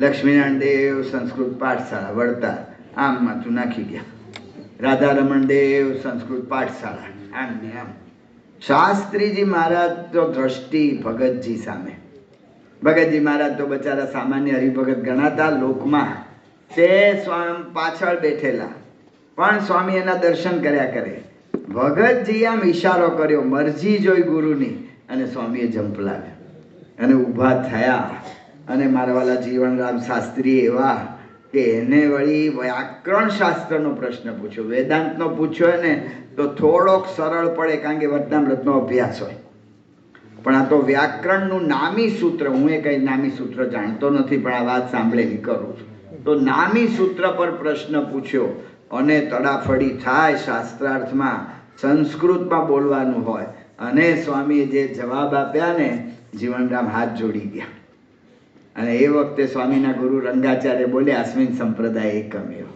લક્ષ્મીનારાયણ દેવ સંસ્કૃત પાઠશાળા વડતાલ, આમમાં તો નાખી ગયા. રાધારમણ દેવ સંસ્કૃત પાઠશાળા, આમ ને આમ. શાસ્ત્રીજી મહારાજ તો દ્રષ્ટિ ભગતજી સામે. ભગતજી મહારાજ તો બચારા સામાન્ય હરિભગત ગણાતા લોકમાં. તે સ્વામી પાછળ બેઠેલા પણ સ્વામી એના દર્શન કર્યા કરે. ભગતજી આમ ઈશારો કર્યો, મરજી જોઈ ગુરુની, અને સ્વામીએ ઝંપલાવ્યા અને ઊભા થયા. અને મારા વાલા જીવનરામ શાસ્ત્રી એવા કે એને વળી વ્યાકરણ શાસ્ત્રનો પ્રશ્ન પૂછ્યો. વેદાંતનો પૂછ્યો ને તો થોડોક સરળ પડે કારણ કે વચનામૃતનો અભ્યાસ હોય. પણ આ તો વ્યાકરણનું નામી સૂત્ર, હું એ કંઈ નામી સૂત્ર જાણતો નથી પણ આ વાત સાંભળેલી કરું છું. તો નામી સૂત્ર પર પ્રશ્ન પૂછ્યો અને તડાફડી થાય શાસ્ત્રાર્થમાં, સંસ્કૃતમાં બોલવાનું હોય. અને સ્વામીએ જે જવાબ આપ્યા ને, જીવનરામ હાથ જોડી ગયા. અને એ વખતે સ્વામીના ગુરુ રંગાચાર્ય બોલ્યા, અસ્મિન સંપ્રદાય એકમેવ.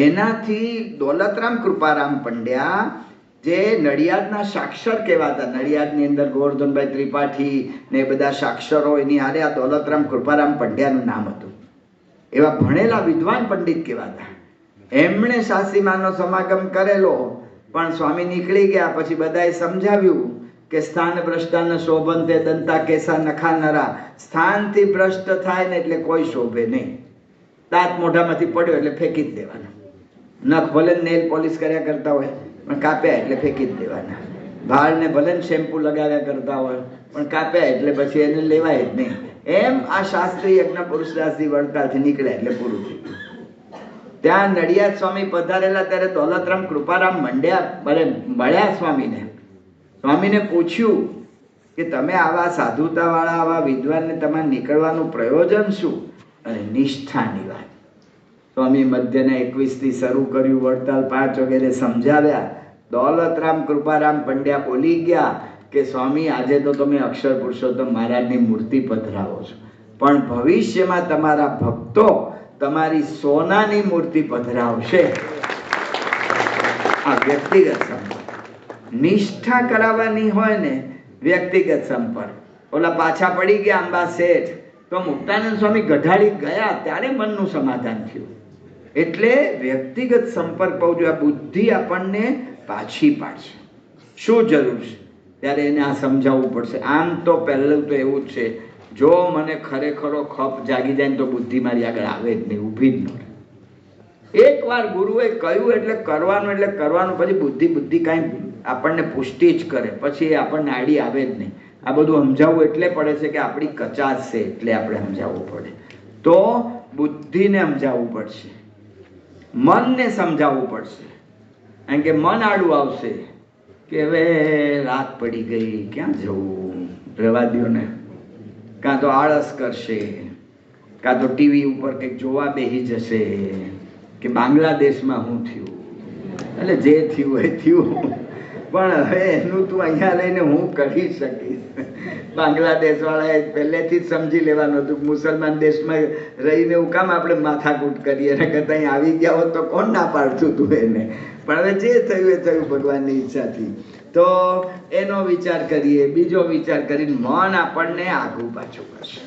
એનાથી દોલતરામ કૃપારામ પંડ્યા જે નડિયાદના સાક્ષર કહેવાતા, નડિયાદની અંદર ગોવર્ધનભાઈ ત્રિપાઠી ને બધા સાક્ષરો, એની હારે આ દોલતરામ કૃપારામ પંડ્યાનું નામ હતું. એવા ભણેલા વિદ્વાન પંડિત કહેવાતા. એમણે શાસ્ત્રીમાનો સમાગમ કરેલો. પણ સ્વામી નીકળી ગયા પછી બધાએ સમજાવ્યું કે સ્થાન ભ્રષ્ટાન શોભંતે દંતા કેસા નખા નરા. સ્થાનથી ભ્રષ્ટ થાય ને એટલે કોઈ શોભે નહીં. દાંત મોઢામાંથી પડ્યો એટલે ફેંકી જ દેવાના. નખ ભલે નેલ પોલિશ કર્યા કરતા હોય પણ કાપ્યા એટલે ફેંકી જ દેવાના. વાળને ભલે શેમ્પુ લગાવ્યા કરતા હોય પણ કાપ્યા એટલે પછી એને લેવાય જ નહીં. એમ આ શાસ્ત્રી યજ્ઞ પુરુષદાસજી વડતાલથી નીકળ્યા એટલે પૂરું થઈ ગયું. ત્યાં નડિયાદ સ્વામી પધારેલા ત્યારે દોલતરામ કૃપારામ મળ્યા સ્વામીને. સ્વામીને પૂછ્યું કે તમે આવા સાધુતાવાળા આવા વિદ્વાનને તમારે નીકળવાનું પ્રયોજન શું? અને નિષ્ઠાની વાત. સ્વામી મધ્યના 21થી શરૂ કર્યું, વડતાલ 5 વગેરે સમજાવ્યા. દોલતરામ કૃપારામ પંડ્યા બોલી ગયા કે સ્વામી આજે તો તમે અક્ષર પુરુષોત્તમ મહારાજની મૂર્તિ પધરાવો છો, પણ ભવિષ્યમાં તમારા ભક્તો તમારી સોનાની મૂર્તિ પધરાવશે. આ વ્યક્તિગત સંપર્ક. નિષ્ઠા કરાવવાની હોય ને વ્યક્તિગત સંપર્ક. ઓલા પાછા પડી ગયા અંબા શેઠ, તો મુક્તાનંદ સ્વામી ગઢાડી ગયા ત્યારે મનનું સમાધાન થયું. એટલે વ્યક્તિગત સંપર્ક બહુ જોઈએ. આ બુદ્ધિ આપણને પાછી પાડશે. શું જરૂર છે ત્યારે એને આ સમજાવવું પડશે. આમ તો પહેલું તો એવું જ છે, જો મને ખરેખરો ખપ જાગી જાય ને તો બુદ્ધિ મારી આગળ આવે જ નહીં, ઊભી જ ન રહે. એકવાર ગુરુએ કહ્યું એટલે કરવાનું, પછી બુદ્ધિ કાંઈ આપણને પુષ્ટિ જ કરે, પછી એ આપણને આડી આવે જ નહીં. આ બધું સમજાવવું એટલે પડે છે કે આપણી કચાશ છે, એટલે આપણે સમજાવવું પડે. તો બુદ્ધિને સમજાવવું પડશે, મનને સમજાવવું પડશે. કારણ કે મન આડું આવશે કે હવે રાત પડી ગઈ, ક્યાં જવું, રહેવા દ્યો ને. કાં તો આળસ કરશે, કાં તો ટીવી ઉપર કંઈક જોવા બેસી જશે કે બાંગ્લાદેશમાં શું થયું. એટલે જે થયું એ થયું, પણ હવે એનું તું અહીંયા રહીને હું કરી શકીશ. બાંગ્લાદેશ વાળાએ પહેલેથી જ સમજી લેવાનું હતું કે મુસલમાન દેશમાં રહીને હું કામ આપણે માથાકૂટ કરીએ, એને કરતાં અહીં આવી ગયા હોત તો કોણ ના પાડતું તું એને. પણ હવે જે થયું એ થયું ભગવાનની ઈચ્છાથી. તો એનો વિચાર કરીએ, બીજો વિચાર કરીને મન આપણને આગું પાછું કરશે,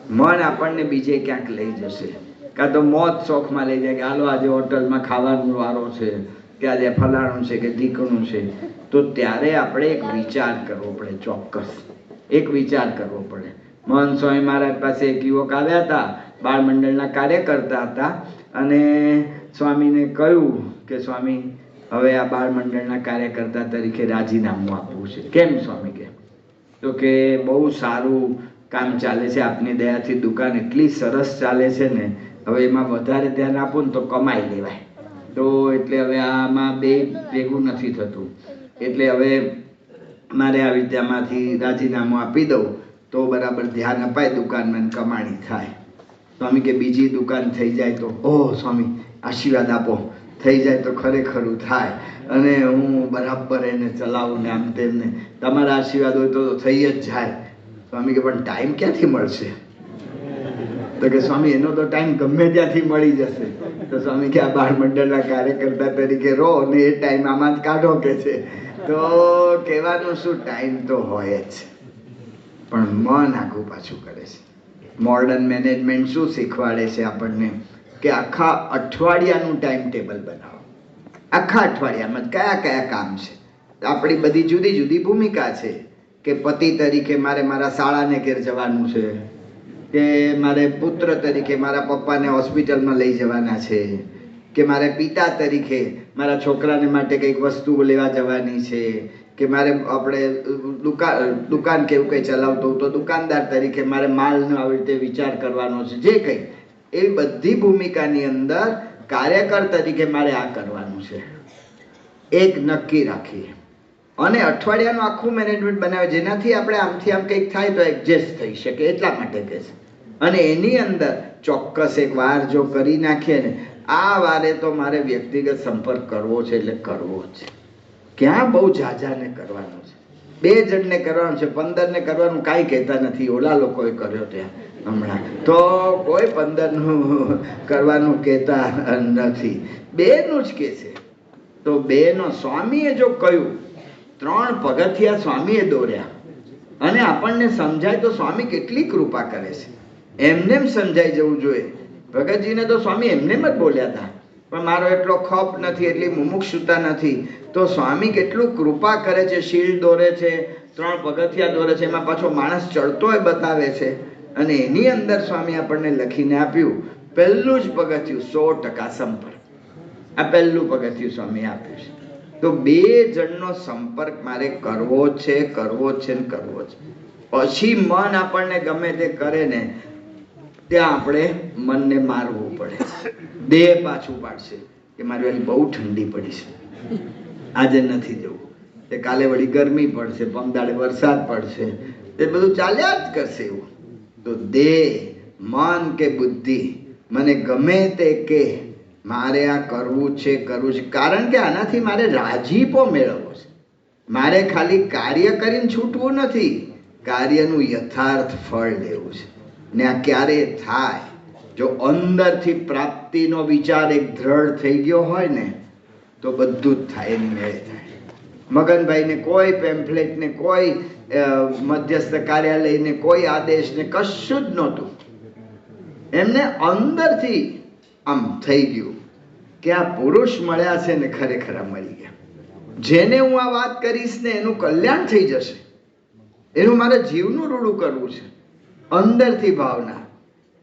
મન આપણને બીજે ક્યાંક લઈ જશે. કાં તો મોત શોખમાં લઈ જાય કે હાલો આજે હોટલમાં ખાવાનો વારો છે, કે આજે ફલાણું છે કે ઢીકણું છે. તો ત્યારે આપણે એક વિચાર કરવો પડે, ચોક્કસ એક વિચાર કરવો પડે. મહંત સ્વામી મહારાજ પાસે એક યુવક આવ્યા હતા, બાળ મંડળના કાર્ય કરતા હતા, અને સ્વામીને કહ્યું કે સ્વામી હવે આ બાળ મંડળના કાર્યકર્તા તરીકે રાજીનામું આપવું છે. કેમ સ્વામી? કે તો કે બહુ સારું કામ ચાલે છે, આપની દયાથી દુકાન એટલી સરસ ચાલે છે ને, હવે એમાં વધારે ધ્યાન આપું ને તો કમાઈ લેવાય. તો એટલે હવે આમાં બે ભેગું નથી થતું, એટલે હવે મારે આવી રીતે આમાંથી રાજીનામું આપી દઉં તો બરાબર ધ્યાન અપાય દુકાનમાં, કમાણી થાય. સ્વામી કે બીજી દુકાન થઈ જાય તો? ઓહ સ્વામી આશીર્વાદ આપો, થઈ જાય તો ખરેખરું થાય અને હું બરાબર એને ચલાવું ને આમ તેમને. તમારા આશીર્વાદ હોય તો થઈ જ જાય. સ્વામી કે પણ ટાઈમ ક્યાંથી મળશે? તો કે સ્વામી એનો તો ટાઈમ ગમે ત્યાંથી મળી જશે. તો સ્વામી કે આ બાળ મંડળના કાર્યકર્તા તરીકે રહો ને એ ટાઈમ આમાં જ કાઢો કે છે. તો કહેવાનું શું, ટાઈમ તો હોય જ, પણ મન આગું પાછું કરે છે. મોડર્ન મેનેજમેન્ટ શું શીખવાડે છે આપણને કે આખા અઠવાડિયાનું ટાઈમ ટેબલ બનાવો. આખા અઠવાડિયામાં કયા કયા કામ છે. આપણી બધી જુદી જુદી ભૂમિકા છે કે પતિ તરીકે મારે મારા શાળાને ઘેર જવાનું છે, કે મારે પુત્ર તરીકે મારા પપ્પાને હોસ્પિટલમાં લઈ જવાના છે, કે મારે પિતા તરીકે મારા છોકરાને માટે કંઈક વસ્તુ લેવા જવાની છે, કે મારે આપણે દુકાન કેવું કંઈ ચલાવતો તો દુકાનદાર તરીકે મારે માલનો આવી રીતે વિચાર કરવાનો છે. જે કંઈ એવી બધી ભૂમિકાની અંદર કાર્યકર તરીકે મારે આ કરવાનું છે, એક નક્કી રાખીએ અને અઠવાડિયાનું આખું મેનેજમેન્ટ બનાવે, જેનાથી આપણે આમથી આમ કંઈક થાય તો એડજસ્ટ થઈ શકે. એટલા માટે કહે છે. અને એની અંદર ચોક્કસ એક વાર જો કરી નાખીએ ને, આ વારે તો મારે વ્યક્તિગત સંપર્ક કરવો છે એટલે કરવો જ છે. ક્યાં બહુ ઝાઝાને કરવાનું છે, 2 જણને કરવાનું છે, 15ને કરવાનું કાંઈ કહેતા નથી. ઓલા લોકોએ કર્યો ત્યાં હમણાં તો કોઈ 15નું કરવાનું કહેતા નથી, 2નું જ કહે છે. તો 2નો સ્વામીએ જો કહ્યું, 3 પગથિયા સ્વામીએ દોર્યા અને આપણને સમજાય તો સ્વામી કેટલી કૃપા કરે છે. એમને સમજાઈ જવું જોઈએ. ભગતજીને તો સ્વામી એમને જ બોલ્યા હતા, પણ મારો એટલો ખપ નથી, એટલી મુમુક્ષુતા નથી. તો સ્વામી કેટલું કૃપા કરે છે, શીલ દોરે છે, 3 પગથિયા દોરે છે, એમાં પાછો માણસ ચડતોય બતાવે છે. અને એની અંદર સ્વામી આપણને લખીને આપ્યું, પહેલું જ પગથિયું 100% સંપર્ક. આ પહેલું પગથિયું સ્વામી આપ્યું છે. તો 2 જણનો સંપર્ક મારે કરવો છે, કરવો છે ને કરવો છે. પછી મન આપણને ગમે તે કરે ને ત્યાં આપણે મનને મારવું પડે. દેહ પાછું પાડશે કે મારી વાલી બહુ ઠંડી પડી છે, આજે નથી જવું, તે કાલે વળી ગરમી પડશે, પમદાડે વરસાદ પડશે, તે બધું ચાલ્યા જ કરશે એવું. તો દેહ, મન કે બુદ્ધિ મને ગમે તે કે મારે આ કરવું છે કરવું છે, કારણ કે આનાથી મારે રાજીપો મેળવવો છે. મારે ખાલી કાર્ય કરીને છૂટવું નથી, કાર્યનું યથાર્થ ફળ લેવું છે. ને આ ક્યારે થાય? જો અંદરથી પ્રાપ્તિનો વિચાર એક દ્રઢ થઈ ગયો હોય ને તો બધું જ થાય, એની મેળે થાય. મગનભાઈને કોઈ પેમ્ફલેટને, કોઈ મધ્યસ્થ કાર્યાલયને, કોઈ આદેશને કશું જ નહોતું. એમને અંદરથી આમ થઈ ગયું કે આ પુરુષ મળ્યા છે ને ખરેખર મળી ગયા. જેને હું આ વાત કરીશ ને એનું કલ્યાણ થઈ જશે, એનું મારે જીવનું રૂડું કરવું છે. અંદરથી ભાવના.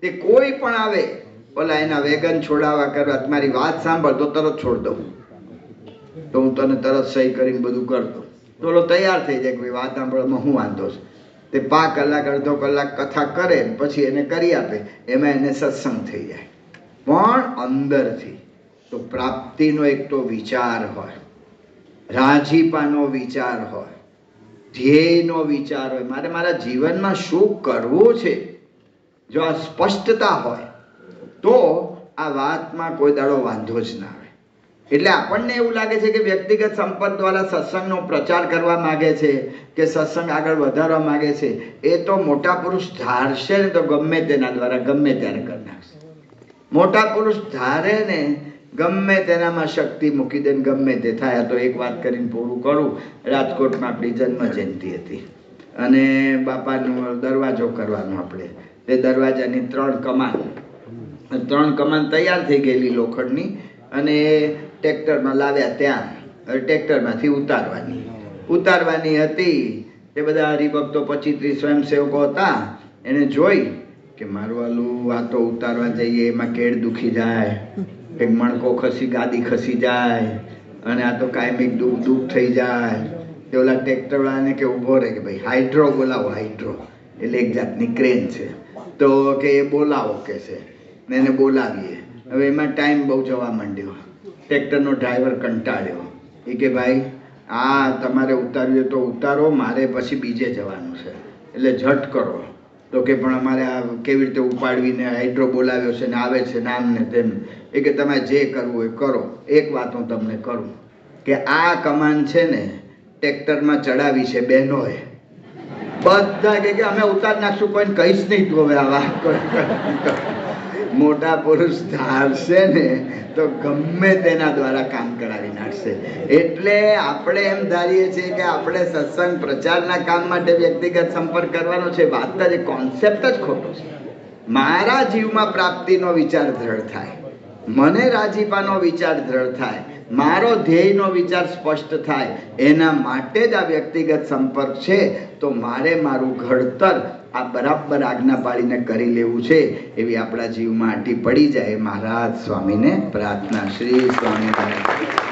તે કોઈ પણ આવે, ઓલા એના વેગન છોડાવવા કરવા, તમારી વાત સાંભળ તો તરત છોડ દઉં, તો હું તને તરત સહી કરીને બધું કરતો. તો ઓલો તૈયાર થઈ જાય કે વાત સાંભળવામાં હું વાંધો છે. તે 5 કલાક અડધો કલાક કથા કરે, પછી એને કરી આપે, એમાં એને સત્સંગ થઈ જાય. પણ અંદરથી તો પ્રાપ્તિનો એક તો વિચાર હોય, રાજીપાનો વિચાર હોય, ધ્યેયનો વિચાર હોય, મારે મારા જીવનમાં શું કરવું છે, જો આ સ્પષ્ટતા હોય તો આ વાતમાં કોઈ દાડો વાંધો જ ના આવે. એટલે આપણને એવું લાગે છે કે વ્યક્તિગત સંપર્ક દ્વારા સત્સંગનો પ્રચાર કરવા માગે છે કે સત્સંગ આગળ વધારવા માગે છે, એ તો મોટા પુરુષ ધારશે ને તો ગમે તેના દ્વારા ગમે ત્યારે કરી નાખશે. મોટા પુરુષ ધારે ને ગમે તેનામાં શક્તિ મૂકી દે, ગમે તે થાય. તો એક વાત કરીને પૂરું કરું. રાજકોટમાં આપણી જન્મ જયંતિ હતી અને બાપાનો દરવાજો કરવાનો. આપણે તે દરવાજાની 3 કમાન તૈયાર થઈ ગયેલી લોખંડની, અને ટ્રેક્ટરમાં લાવ્યા. ત્યાં ટ્રેક્ટરમાંથી ઉતારવાની હતી. તે બધા હરિભક્તો 25-30 સ્વયંસેવકો હતા. એને જોઈ કે મારું આલું આ તો ઉતારવા જઈએ એમાં કેળ દુખી જાય, કંઈક મણકો ખસી, ગાદી ખસી જાય, અને આ તો કાયમિક દુઃખ થઈ જાય. તે ઓલા ટ્રેક્ટરવાળાને કે ઊભો રહે કે ભાઈ હાઇડ્રો બોલાવો. હાઇડ્રો એટલે એક જાતની ક્રેન છે, તો કે એ બોલાવો કે છે. ને એને બોલાવીએ. હવે એમાં ટાઈમ બહુ જવા માંડ્યો. ટ્રેક્ટરનો ડ્રાઈવર કંટાળ્યો. એ કે ભાઈ આ તમારે ઉતારવી તો ઉતારો, મારે પછી બીજે જવાનું છે, એટલે ઝટ કરો. તો કે પણ અમારે આ કેવી રીતે ઉપાડવીને હાઇડ્રો બોલાવ્યો છે ને આવે છે ને આમ ને તેમ. એ કે તમે જે કરવું એ કરો. એક વાત હું તમને કરું કે આ કમાન છે ને ટ્રેક્ટરમાં ચડાવી છે બહેનોએ. બધા કે અમે ઉતાર નાખશું, કોઈને કહીશ નહીં તું હવે આ વાત. મોટા પુરુષ ધારશે ને તો ગમે તેના દ્વારા કામ કરાવી નાખશે. એટલે આપણે એમ ધારીએ છીએ કે આપણે સત્સંગ પ્રચારના કામ માટે વ્યક્તિગત સંપર્ક કરવાનો છે. વાત જ કોન્સેપ્ટ જ ખોટો છે. મારા જીવમાં પ્રાપ્તિનો વિચાર દ્રઢ થાય, મને રાજીપાનો વિચાર દ્રઢ થાય, મારો ધ્યેયનો વિચાર સ્પષ્ટ થાય, એના માટે જ આ વ્યક્તિગત સંપર્ક છે. તો મારે મારું ઘડતર આ બરાબર આજ્ઞા પાડીને કરી લેવું છે, એવી આપણા જીવમાં આંટી પડી જાય. મહારાજ સ્વામીને પ્રાર્થના. શ્રી સ્વામિનારાયણ.